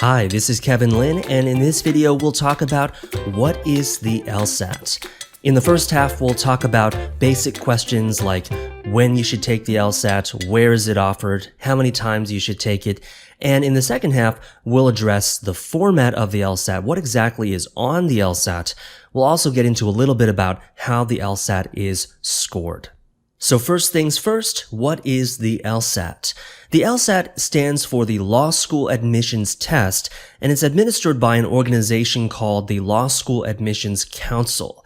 Hi, this is Kevin Lin, and in this video we'll talk about what is the LSAT. In the first half, we'll talk about basic questions like when you should take the LSAT, where is it offered, how many times you should take it, and in the second half, we'll address the format of the LSAT, what exactly is on the LSAT. We'll also get into a little bit about how the LSAT is scored. So first things first, what is the LSAT? The LSAT stands for the Law School Admissions Test, and it's administered by an organization called the Law School Admissions Council.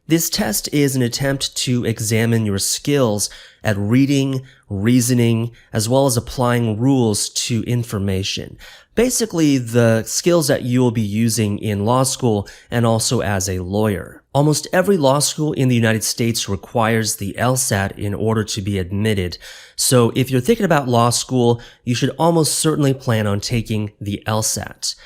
This test is an attempt to examine your skills at reading, reasoning, as well as applying rules to information. Basically, the skills that you will be using in law school and also as a lawyer. Almost every law school in the United States requires the LSAT in order to be admitted. So if you're thinking about law school, you should almost certainly plan on taking the LSAT.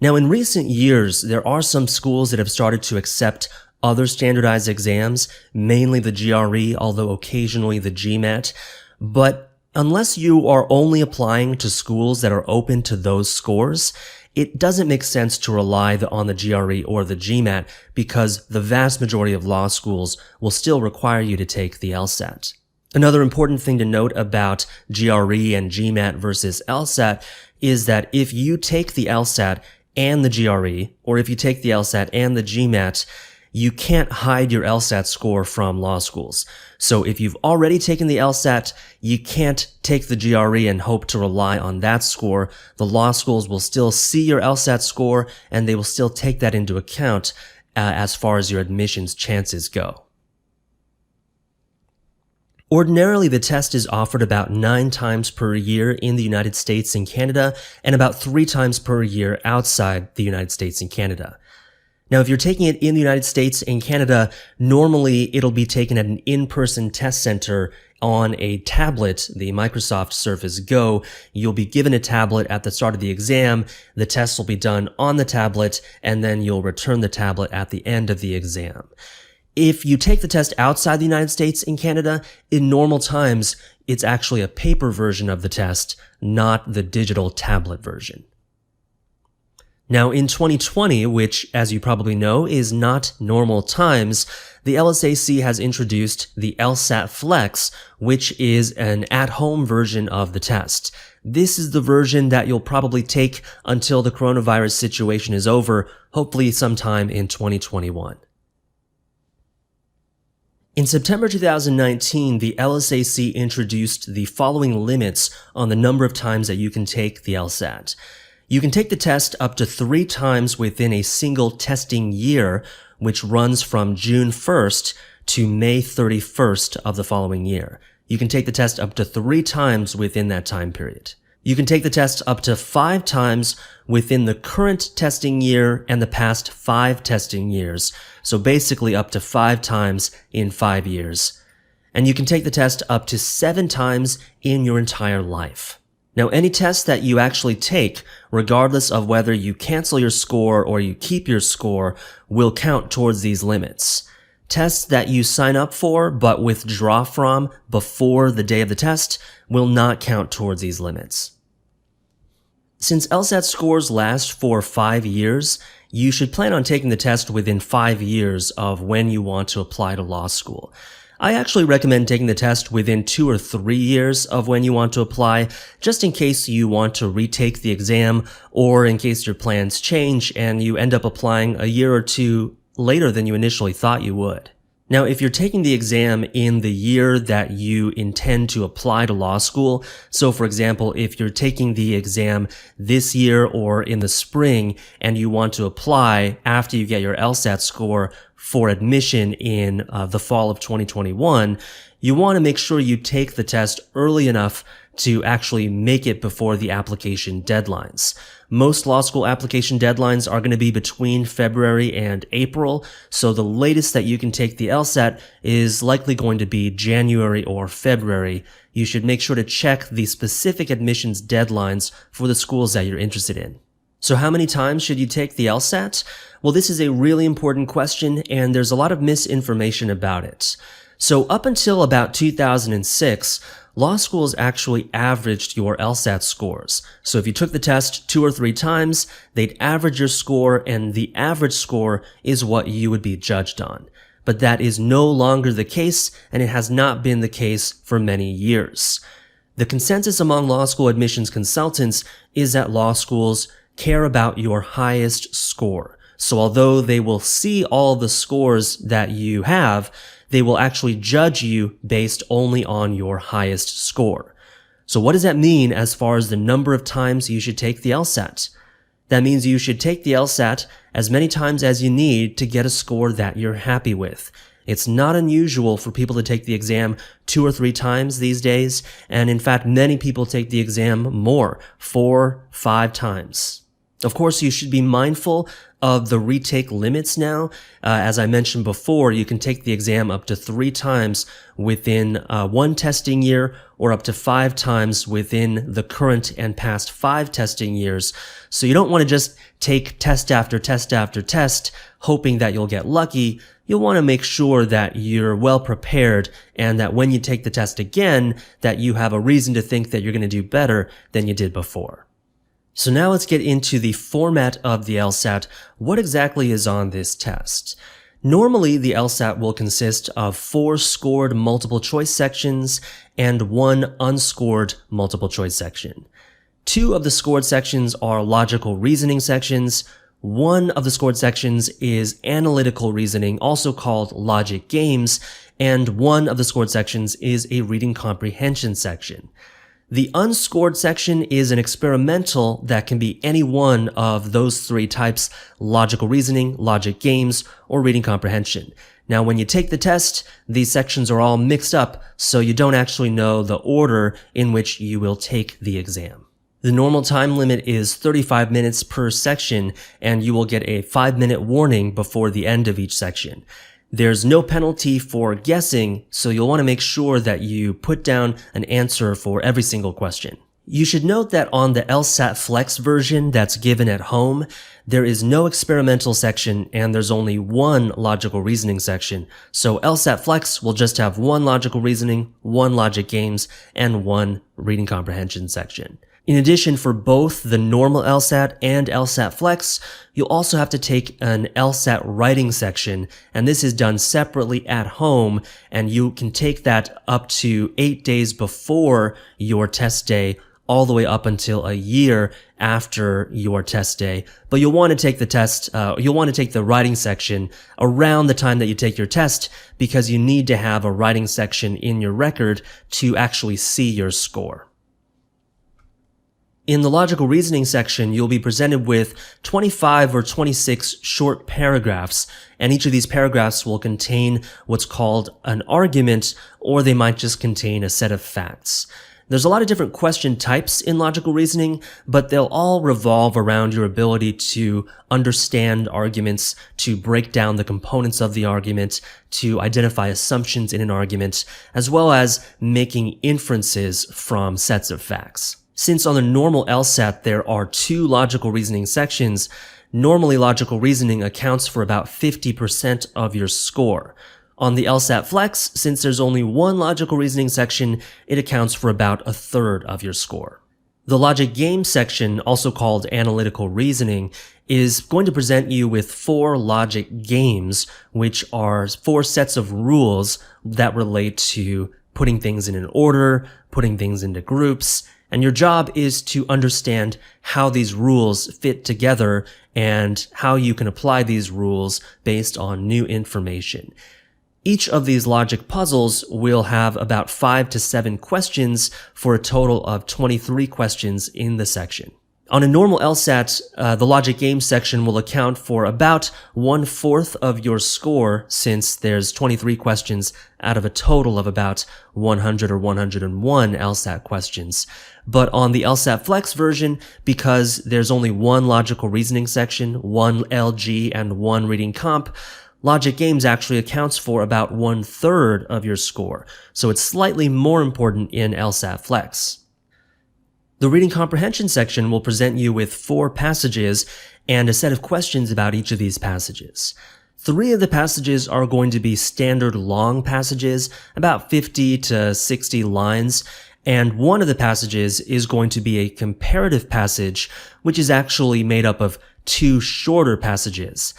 Now, in recent years, there are some schools that have started to accept other standardized exams, mainly the GRE, although occasionally the GMAT. But unless you are only applying to schools that are open to those scores, it doesn't make sense to rely on the GRE or the GMAT because the vast majority of law schools will still require you to take the LSAT. Another important thing to note about GRE and GMAT versus LSAT is that if you take the LSAT and the GRE, or if you take the LSAT and the GMAT, you can't hide your LSAT score from law schools. So if you've already taken the LSAT, you can't take the GRE and hope to rely on that score. The law schools will still see your LSAT score and they will still take that into account as far as your admissions chances go. Ordinarily, the test is offered about 9 times per year in the United States and Canada and about 3 times per year outside the United States and Canada. Now, if you're taking it in the United States and Canada, normally it'll be taken at an in-person test center on a tablet, the Microsoft Surface Go. You'll be given a tablet at the start of the exam. The test will be done on the tablet, and then you'll return the tablet at the end of the exam. If you take the test outside the United States and Canada, in normal times, it's actually a paper version of the test, not the digital tablet version. Now, in 2020, which, as you probably know, is not normal times, the LSAC has introduced the LSAT Flex, which is an at-home version of the test. This is the version that you'll probably take until the coronavirus situation is over, hopefully sometime in 2021. In September 2019, the LSAC introduced the following limits on the number of times that you can take the LSAT. You can take the test up to 3 times within a single testing year, which runs from June 1st to May 31st of the following year. You can take the test up to 3 times within that time period. You can take the test up to 5 times within the current testing year and the past 5 testing years. So basically up to 5 times in 5 years. And you can take the test up to 7 times in your entire life. Now, any test that you actually take, regardless of whether you cancel your score or you keep your score, will count towards these limits. Tests that you sign up for but withdraw from before the day of the test will not count towards these limits. Since LSAT scores last for 5 years, you should plan on taking the test within 5 years of when you want to apply to law school. I actually recommend taking the test within 2 or 3 years of when you want to apply, just in case you want to retake the exam or in case your plans change and you end up applying a year or 2 later than you initially thought you would. Now, if you're taking the exam in the year that you intend to apply to law school, so for example, if you're taking the exam this year or in the spring and you want to apply after you get your LSAT score for admission in the fall of 2021, you want to make sure you take the test early enough to actually make it before the application deadlines. Most law school application deadlines are going to be between February and April, so the latest that you can take the LSAT is likely going to be January or February. You should make sure to check the specific admissions deadlines for the schools that you're interested in. So how many times should you take the LSAT? Well, this is a really important question, and there's a lot of misinformation about it. So up until about 2006, law schools actually averaged your LSAT scores. So if you took the test 2 or 3 times, they'd average your score, and the average score is what you would be judged on. But that is no longer the case, and it has not been the case for many years. The consensus among law school admissions consultants is that law schools care about your highest score. So although they will see all the scores that you have, they will actually judge you based only on your highest score. So what does that mean as far as the number of times you should take the LSAT? That means you should take the LSAT as many times as you need to get a score that you're happy with. It's not unusual for people to take the exam 2 or 3 times these days, and in fact, many people take the exam more, 4, 5 times. Of course, you should be mindful of the retake limits now. As I mentioned before, you can take the exam up to 3 times within 1 testing year, or up to 5 times within the current and past 5 testing years. So you don't want to just take test after test after test, hoping that you'll get lucky. You'll want to make sure that you're well prepared, and that when you take the test again, that you have a reason to think that you're going to do better than you did before. So now let's get into the format of the LSAT. What exactly is on this test? Normally, the LSAT will consist of 4 scored multiple choice sections and 1 unscored multiple choice section. 2 of the scored sections are logical reasoning sections. 1 of the scored sections is analytical reasoning, also called logic games, and 1 of the scored sections is a reading comprehension section. The unscored section is an experimental that can be any one of those 3 types: logical reasoning, logic games, or reading comprehension. Now, when you take the test, these sections are all mixed up, so you don't actually know the order in which you will take the exam. The normal time limit is 35 minutes per section, and you will get a 5-minute warning before the end of each section. There's no penalty for guessing, so you'll want to make sure that you put down an answer for every single question. You should note that on the LSAT Flex version that's given at home, there is no experimental section and there's only 1 logical reasoning section. So LSAT Flex will just have 1 logical reasoning, 1 logic games, and 1 reading comprehension section. In addition, for both the normal LSAT and LSAT Flex, you'll also have to take an LSAT writing section, and this is done separately at home, and you can take that up to 8 days before your test day, all the way up until a year after your test day. But you'll want to take the test, you'll want to take the writing section around the time that you take your test, because you need to have a writing section in your record to actually see your score. In the logical reasoning section, you'll be presented with 25 or 26 short paragraphs, and each of these paragraphs will contain what's called an argument, or they might just contain a set of facts. There's a lot of different question types in logical reasoning, but they'll all revolve around your ability to understand arguments, to break down the components of the argument, to identify assumptions in an argument, as well as making inferences from sets of facts. Since on the normal LSAT there are 2 logical reasoning sections, normally logical reasoning accounts for about 50% of your score. On the LSAT Flex, since there's only 1 logical reasoning section, it accounts for about 1/3 of your score. The logic game section, also called analytical reasoning, is going to present you with 4 logic games, which are 4 sets of rules that relate to putting things in an order, putting things into groups, and your job is to understand how these rules fit together and how you can apply these rules based on new information. Each of these logic puzzles will have about 5 to 7 questions for a total of 23 questions in the section. On a normal LSAT, the logic game section will account for about 1/4 of your score, since there's 23 questions out of a total of about 100 or 101 LSAT questions. But on the LSAT Flex version, because there's only 1 logical reasoning section, 1 LG, and 1 reading comp, logic games actually accounts for about 1/3 of your score, so it's slightly more important in LSAT Flex. The reading comprehension section will present you with 4 passages and a set of questions about each of these passages. 3 of the passages are going to be standard long passages, about 50 to 60 lines, and 1 of the passages is going to be a comparative passage, which is actually made up of 2 shorter passages.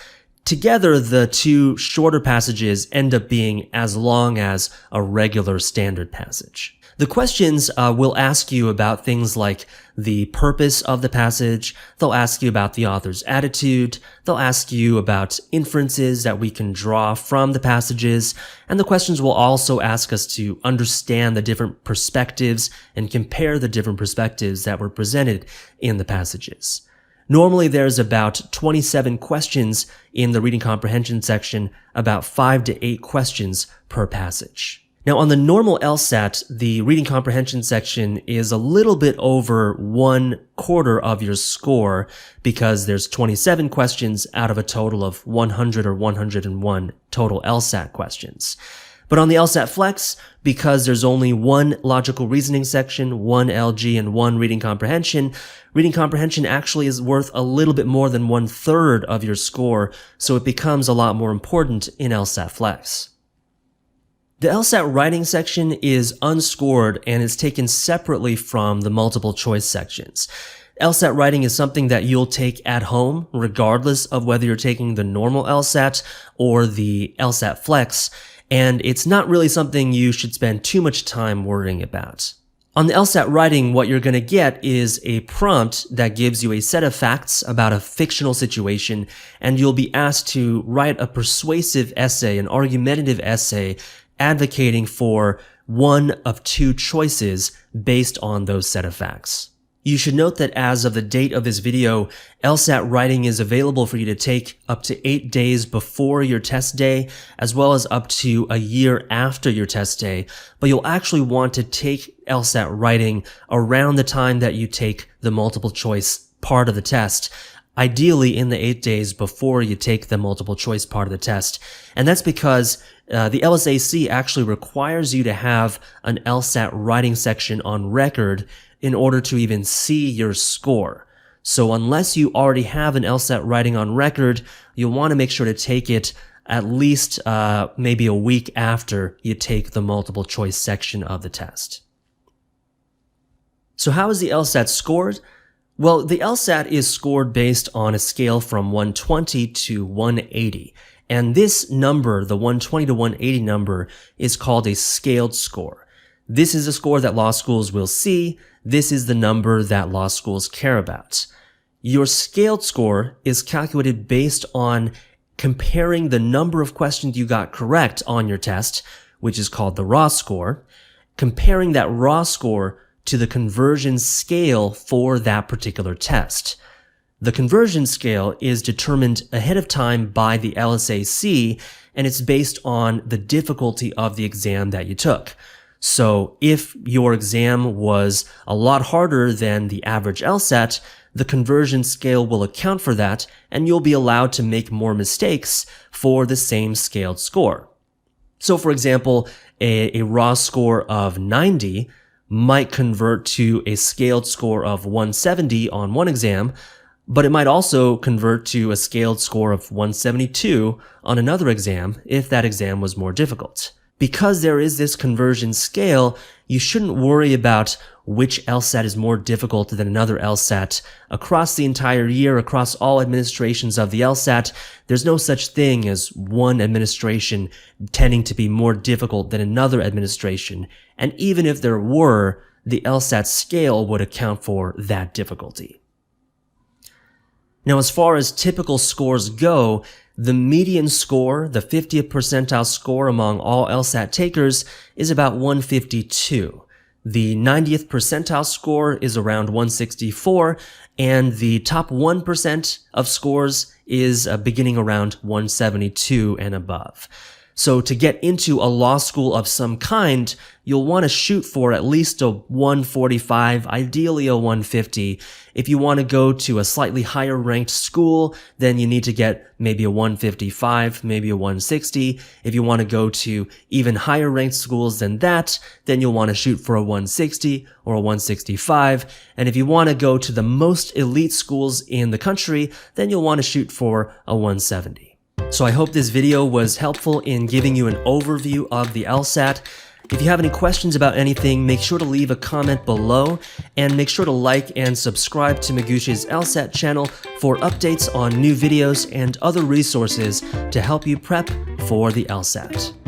Together, the 2 shorter passages end up being as long as a regular standard passage. The questions will ask you about things like the purpose of the passage. They'll ask you about the author's attitude. They'll ask you about inferences that we can draw from the passages. And the questions will also ask us to understand the different perspectives and compare the different perspectives that were presented in the passages. Normally, there's about 27 questions in the reading comprehension section, about 5 to 8 questions per passage. Now, on the normal LSAT, the reading comprehension section is a little bit over 1/4 of your score because there's 27 questions out of a total of 100 or 101 total LSAT questions. But on the LSAT Flex, because there's only 1 logical reasoning section, 1 LG, and 1 reading comprehension actually is worth a little bit more than 1/3 of your score, so it becomes a lot more important in LSAT Flex. The LSAT writing section is unscored and is taken separately from the multiple choice sections. LSAT writing is something that you'll take at home, regardless of whether you're taking the normal LSAT or the LSAT Flex, and it's not really something you should spend too much time worrying about. On the LSAT writing, what you're going to get is a prompt that gives you a set of facts about a fictional situation, and you'll be asked to write a persuasive essay, an argumentative essay, advocating for one of 2 choices based on those set of facts. You should note that as of the date of this video, LSAT writing is available for you to take up to 8 days before your test day, as well as up to a year after your test day. But you'll actually want to take LSAT writing around the time that you take the multiple choice part of the test, ideally in the 8 days before you take the multiple choice part of the test. And that's because the LSAC actually requires you to have an LSAT writing section on record in order to even see your score. So unless you already have an LSAT writing on record, you'll want to make sure to take it at least maybe a week after you take the multiple choice section of the test. So how is the LSAT scored? Well, the LSAT is scored based on a scale from 120 to 180. And this number, the 120 to 180 number, is called a scaled score. This is a score that law schools will see. This is the number that law schools care about. Your scaled score is calculated based on comparing the number of questions you got correct on your test, which is called the raw score, comparing that raw score to the conversion scale for that particular test. The conversion scale is determined ahead of time by the LSAC, and it's based on the difficulty of the exam that you took. So if your exam was a lot harder than the average LSAT, the conversion scale will account for that, and you'll be allowed to make more mistakes for the same scaled score. So for example, a raw score of 90 might convert to a scaled score of 170 on one exam, but it might also convert to a scaled score of 172 on another exam if that exam was more difficult. Because there is this conversion scale, you shouldn't worry about which LSAT is more difficult than another LSAT. Across the entire year, across all administrations of the LSAT, there's no such thing as one administration tending to be more difficult than another administration. And even if there were, the LSAT scale would account for that difficulty. Now, as far as typical scores go, the median score, the 50th percentile score among all LSAT takers, is about 152. The 90th percentile score is around 164, and the top 1% of scores is beginning around 172 and above. So to get into a law school of some kind, you'll want to shoot for at least a 145, ideally a 150. If you want to go to a slightly higher ranked school, then you need to get maybe a 155, maybe a 160. If you want to go to even higher ranked schools than that, then you'll want to shoot for a 160 or a 165. And if you want to go to the most elite schools in the country, then you'll want to shoot for a 170. So I hope this video was helpful in giving you an overview of the LSAT. If you have any questions about anything, make sure to leave a comment below, and make sure to like and subscribe to Magoosh's LSAT channel for updates on new videos and other resources to help you prep for the LSAT.